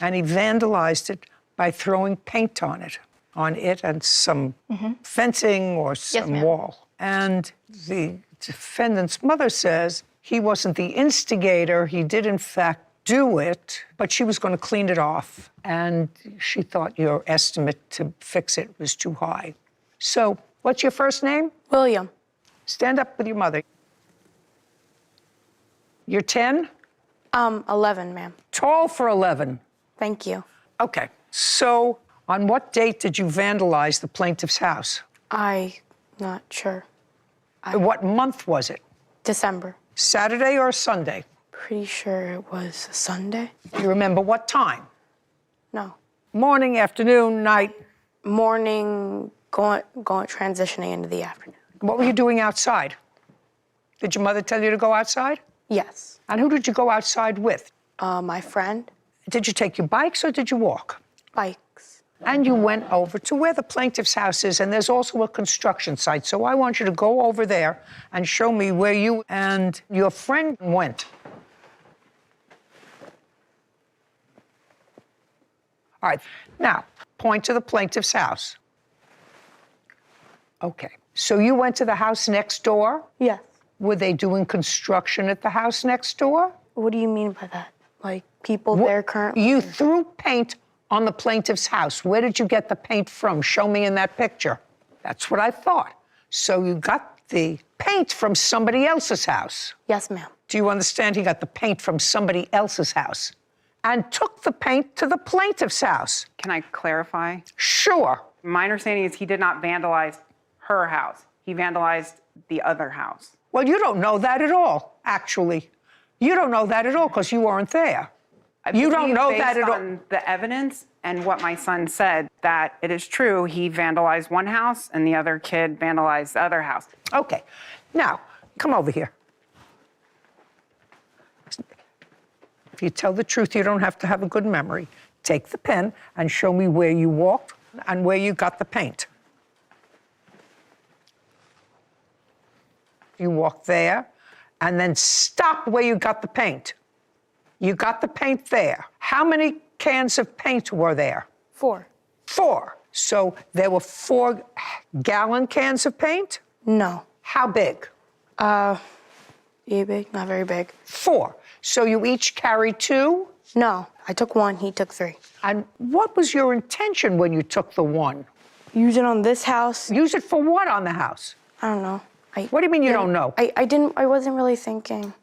and he vandalized it by throwing paint on it and some fencing or some wall. And the defendant's mother says he wasn't the instigator. He did, in fact, do it, but she was going to clean it off. And she thought your estimate to fix it was too high. So what's your first name? William. Stand up with your mother. You're 10? 11, ma'am. Tall for 11. Thank you. Okay, so on what date did you vandalize the plaintiff's house? Not sure. What month was it? December. Saturday or Sunday? Pretty sure it was a Sunday. Do you remember what time? No. Morning, afternoon, night? Morning, transitioning into the afternoon. What were you doing outside? Did your mother tell you to go outside? Yes. And who did you go outside with? My friend. Did you take your bikes or did you walk? Bikes. And you went over to where the plaintiff's house is, and there's also a construction site. So I want you to go over there and show me where you and your friend went. All right, now, point to the plaintiff's house. Okay, so you went to the house next door? Yes. Were they doing construction at the house next door? What do you mean by that? Like people there currently? You threw paint on the plaintiff's house. Where did you get the paint from? Show me in that picture. That's what I thought. So you got the paint from somebody else's house. Yes, ma'am. Do you understand? He got the paint from somebody else's house and took the paint to the plaintiff's house. Can I clarify? Sure. My understanding is he did not vandalize her house. He vandalized the other house. Well, you don't know that at all, actually. You don't know that at all because you weren't there. You don't know that at all. Based on the evidence and what my son said, that it is true he vandalized one house and the other kid vandalized the other house. Okay. Now, come over here. If you tell the truth, you don't have to have a good memory. Take the pen and show me where you walked and where you got the paint. You walk there, and then stop where you got the paint. You got the paint there. How many cans of paint were there? 4. 4. So there were 4-gallon cans of paint? No. How big? Yeah, big, not very big. 4. So you each carried 2? No, I took 1, he took 3. And what was your intention when you took the 1? Use it on this house. Use it for what on the house? I don't know. What do you mean you don't know? I wasn't really thinking.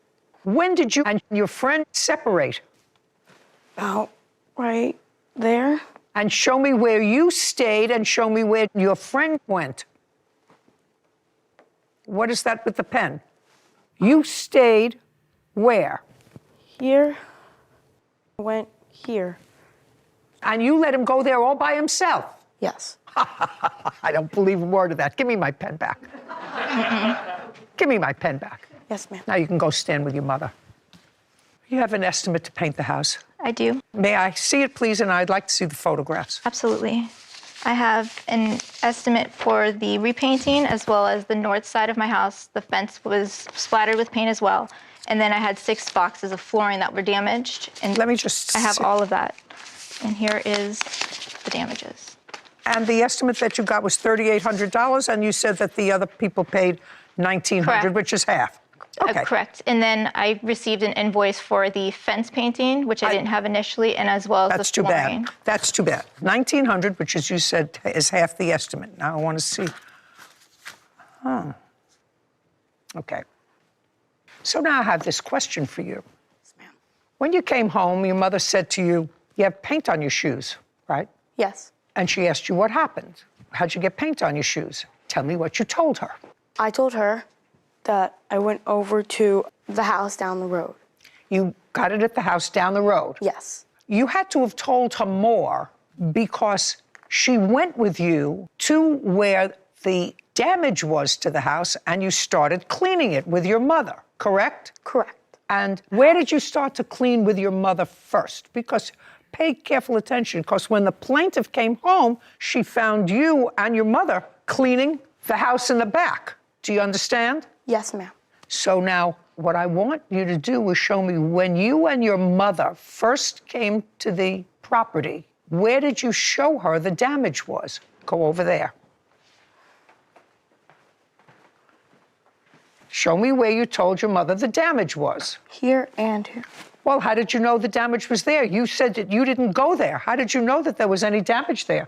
When did you and your friend separate? About right there. And show me where you stayed and show me where your friend went. What is that with the pen? You stayed where? Here. Went here. And you let him go there all by himself? Yes. I don't believe a word of that. Give me my pen back. Give me my pen back. Yes, ma'am. Now you can go stand with your mother. You have an estimate to paint the house. I do. May I see it, please? And I'd like to see the photographs. Absolutely. I have an estimate for the repainting as well as the north side of my house. The fence was splattered with paint as well. And then I had 6 boxes of flooring that were damaged. And Let me just I have see. all of that. And here is the damages. And the estimate that you got was $3,800, and you said that the other people paid $1,900, Correct. which is half. Okay. Correct. And then I received an invoice for the fence painting, which I didn't have initially, and as well as That's the too flooring. bad. That's too bad. $1,900, which, as you said, is half the estimate. Now I want to see. Okay. So now I have this question for you. Yes, ma'am. When you came home, your mother said to you, you have paint on your shoes, right? Yes. And she asked you what happened. How'd you get paint on your shoes? Tell me what you told her. I told her that I went over to the house down the road. You got it at the house down the road. Yes. You had to have told her more because she went with you to where the damage was to the house and you started cleaning it with your mother, correct? Correct. And where did you start to clean with your mother first? Because pay careful attention, because when the plaintiff came home, she found you and your mother cleaning the house in the back. Do you understand? Yes, ma'am. So now, What I want you to do is show me when you and your mother first came to the property, where did you show her the damage was? Go over there. Show me where you told your mother the damage was. Here and here. Well, how did you know the damage was there? You said that you didn't go there. How did you know that there was any damage there?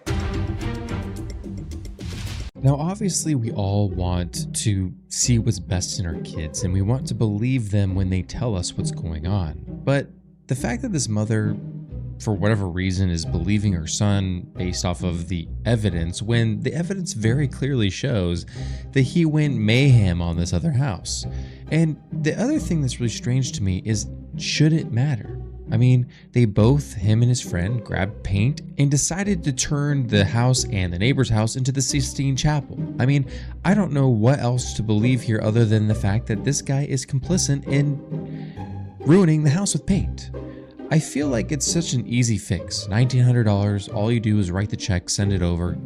Now, obviously, we all want to see what's best in our kids, and we want to believe them when they tell us what's going on. But the fact that this mother, for whatever reason, is believing her son based off of the evidence, when the evidence very clearly shows that he went mayhem on this other house. And the other thing that's really strange to me is, should it matter? I mean, they both, him and his friend, grabbed paint and decided to turn the house and the neighbor's house into the Sistine Chapel. I mean, I don't know what else to believe here other than the fact that this guy is complicit in ruining the house with paint. I feel like it's such an easy fix. $1,900, all you do is write the check, send it over,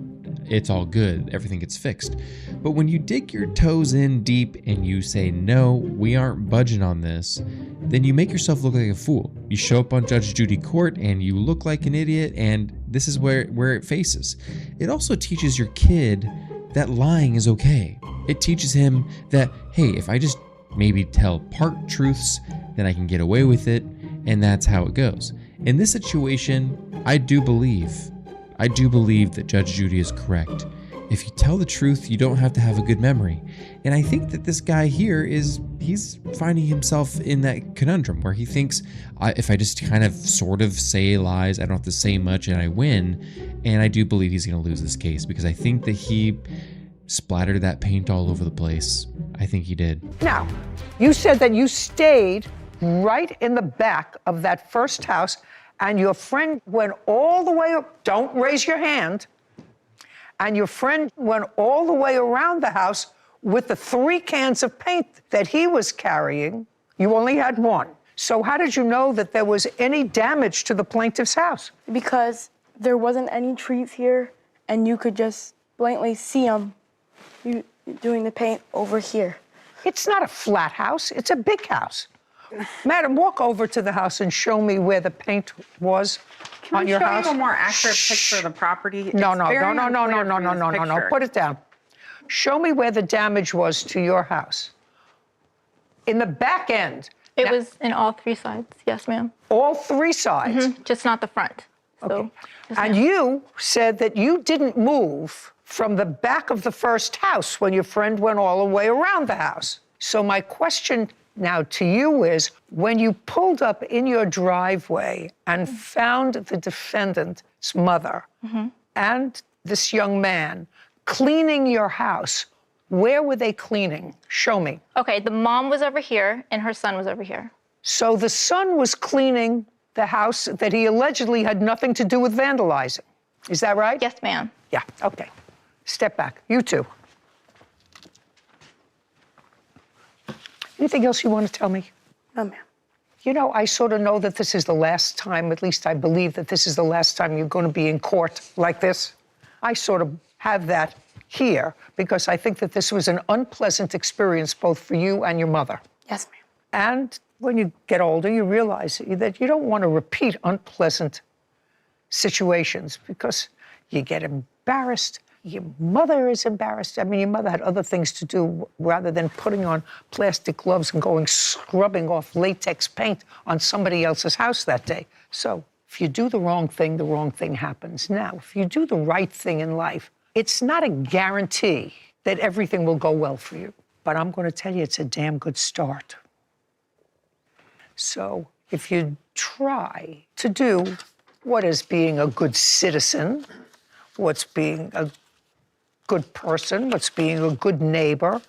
it's all good, everything gets fixed. But when you dig your toes in deep and you say, no, we aren't budging on this, then you make yourself look like a fool. You show up on Judge Judy Court and you look like an idiot, and this is where it faces. It also teaches your kid that lying is okay. It teaches him that, hey, if I just maybe tell part truths, then I can get away with it, and that's how it goes. In this situation, I do believe that Judge Judy is correct. If you tell the truth, you don't have to have a good memory. And I think that this guy here he's finding himself in that conundrum where he thinks, if I just kind of sort of say lies, I don't have to say much and I win. And I do believe he's going to lose this case because I think that he splattered that paint all over the place. I think he did. Now, you said that you stayed right in the back of that first house and your friend went all the way up. Don't raise your hand. And your friend went all the way around the house with the 3 cans of paint that he was carrying. You only had 1. So how did you know that there was any damage to the plaintiff's house? Because there wasn't any trees here, and you could just blatantly see them doing the paint over here. It's not a flat house, it's a big house. Madam, walk over to the house and show me where the paint was on your house. Can I show you a more accurate picture of the property? No. Put it down. Show me where the damage was to your house. In the back end. It was in all 3 sides. Yes, ma'am. All 3 sides? Just not the front. So, Okay. yes, And ma'am. you said that you didn't move from the back of the first house when your friend went all the way around the house. So my question now to you is, when you pulled up in your driveway and found the defendant's mother and this young man cleaning your house, where were they cleaning? Show me. Okay, the mom was over here and her son was over here. So the son was cleaning the house that he allegedly had nothing to do with vandalizing. Is that right? Yes, ma'am. Yeah, okay. Step back. You two. Anything else you want to tell me? No, ma'am. You know, I sort of know that this is the last time, at least I believe that this is the last time you're going to be in court like this. I sort of have that here because I think that this was an unpleasant experience both for you and your mother. Yes, ma'am. And when you get older, you realize that you don't want to repeat unpleasant situations because you get embarrassed. Your mother is embarrassed. I mean, your mother had other things to do rather than putting on plastic gloves and going scrubbing off latex paint on somebody else's house that day. So if you do the wrong thing happens. Now, if you do the right thing in life, it's not a guarantee that everything will go well for you. But I'm going to tell you, it's a damn good start. So if you try to do what is being a good citizen, what's being a good person, what's being a good neighbor.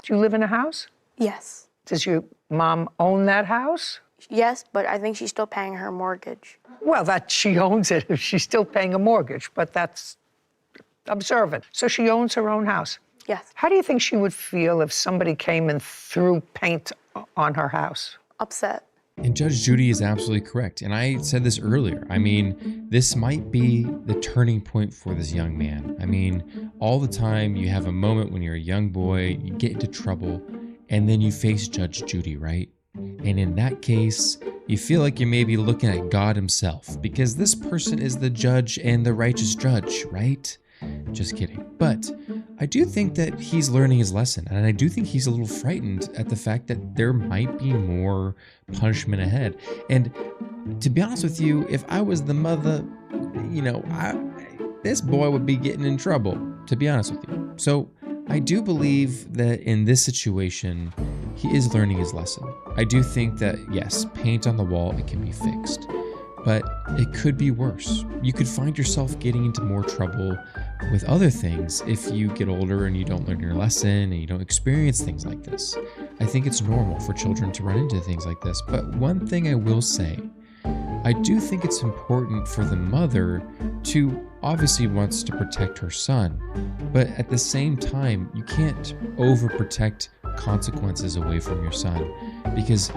Do you live in a house? Yes. Does your mom own that house? Yes, but I think she's still paying her mortgage. Well, that she owns it if she's still paying a mortgage, but that's observant. So she owns her own house. Yes. How do you think she would feel if somebody came and threw paint on her house? Upset. And Judge Judy is absolutely correct. And I said this earlier. I mean, this might be the turning point for this young man. I mean, all the time you have a moment when you're a young boy, you get into trouble, and then you face Judge Judy, right? And in that case, you feel like you're maybe looking at God himself, because this person is the judge and the righteous judge, right? Just kidding. But I do think that he's learning his lesson, and I do think he's a little frightened at the fact that there might be more punishment ahead. And to be honest with you, if I was the mother, this boy would be getting in trouble, to be honest with you. So I do believe that in this situation, he is learning his lesson. I do think that, yes, paint on the wall, it can be fixed, but it could be worse. You could find yourself getting into more trouble with other things if you get older and you don't learn your lesson and you don't experience things like this. I think it's normal for children to run into things like this, but one thing I will say, I do think it's important for the mother to obviously wants to protect her son, but at the same time, you can't overprotect consequences away from your son, because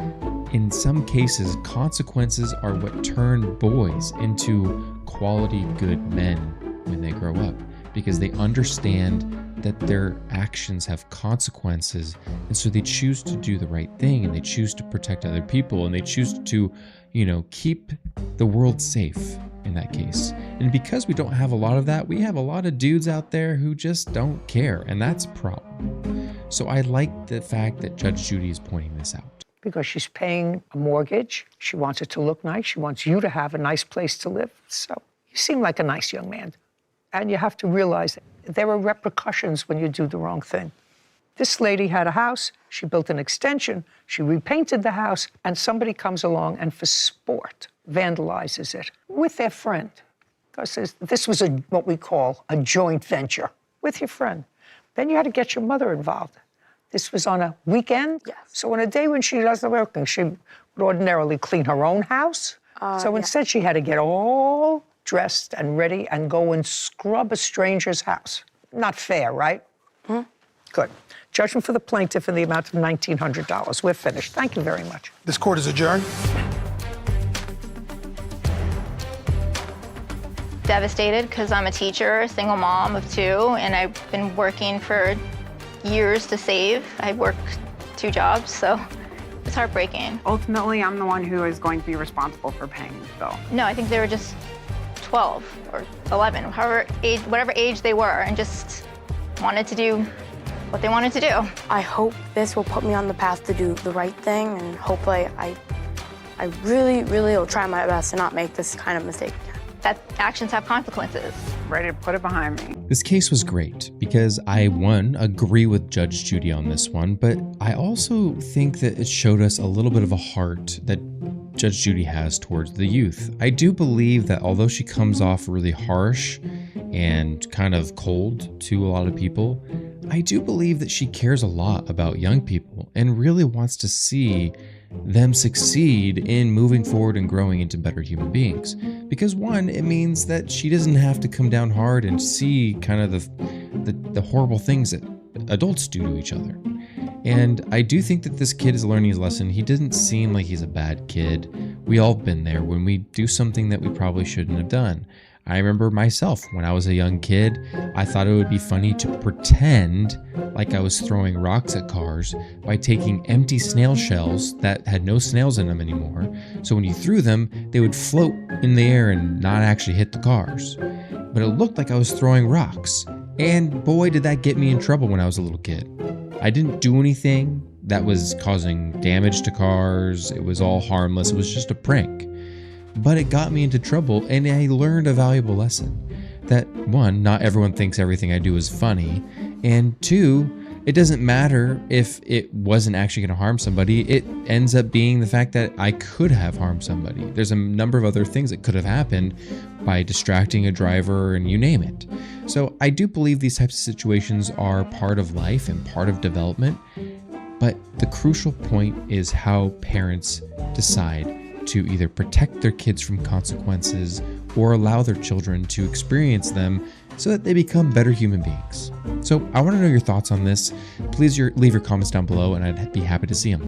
in some cases, consequences are what turn boys into quality good men when they grow up, because they understand that their actions have consequences, and so they choose to do the right thing, and they choose to protect other people, and they choose to, keep the world safe in that case. And because we don't have a lot of that, we have a lot of dudes out there who just don't care, and that's a problem. So I like the fact that Judge Judy is pointing this out. Because she's paying a mortgage. She wants it to look nice. She wants you to have a nice place to live. So you seem like a nice young man. And you have to realize that there are repercussions when you do the wrong thing. This lady had a house. She built an extension. She repainted the house. And somebody comes along and for sport vandalizes it with their friend. Because this was what we call a joint venture with your friend. Then you had to get your mother involved. This was on a weekend. Yes. So on a day when she does the working, she would ordinarily clean her own house. So instead she had to get all dressed and ready and go and scrub a stranger's house. Not fair, right? Good. Judgment for the plaintiff in the amount of $1,900. We're finished. Thank you very much. This court is adjourned. Devastated because I'm a teacher, a single mom of two, and I've been working for years to save. I work 2 jobs, so it's heartbreaking. Ultimately, I'm the one who is going to be responsible for paying the bill. No, I think they were just 12 or 11, whatever age they were, and just wanted to do what they wanted to do. I hope this will put me on the path to do the right thing, and hopefully I really, really will try my best to not make this kind of mistake again. That actions have consequences. Ready to put it behind me. This case was great because I, one, agree with Judge Judy on this one, but I also think that it showed us a little bit of a heart that Judge Judy has towards the youth. I do believe that although she comes off really harsh and kind of cold to a lot of people, I do believe that she cares a lot about young people and really wants to see them succeed in moving forward and growing into better human beings. Because one, it means that she doesn't have to come down hard and see kind of the horrible things that adults do to each other. And I do think that this kid is learning his lesson. He doesn't seem like he's a bad kid. We all been there when we do something that we probably shouldn't have done. I remember myself when I was a young kid, I thought it would be funny to pretend like I was throwing rocks at cars by taking empty snail shells that had no snails in them anymore. So when you threw them, they would float in the air and not actually hit the cars. But it looked like I was throwing rocks. And boy, did that get me in trouble when I was a little kid. I didn't do anything that was causing damage to cars. It was all harmless. It was just a prank. But it got me into trouble, and I learned a valuable lesson. That one, not everyone thinks everything I do is funny, and two, it doesn't matter if it wasn't actually going to harm somebody. It ends up being the fact that I could have harmed somebody. There's a number of other things that could have happened by distracting a driver and you name it. So I do believe these types of situations are part of life and part of development, but the crucial point is how parents decide to either protect their kids from consequences or allow their children to experience them so that they become better human beings. So I want to know your thoughts on this. Please leave your comments down below and I'd be happy to see them.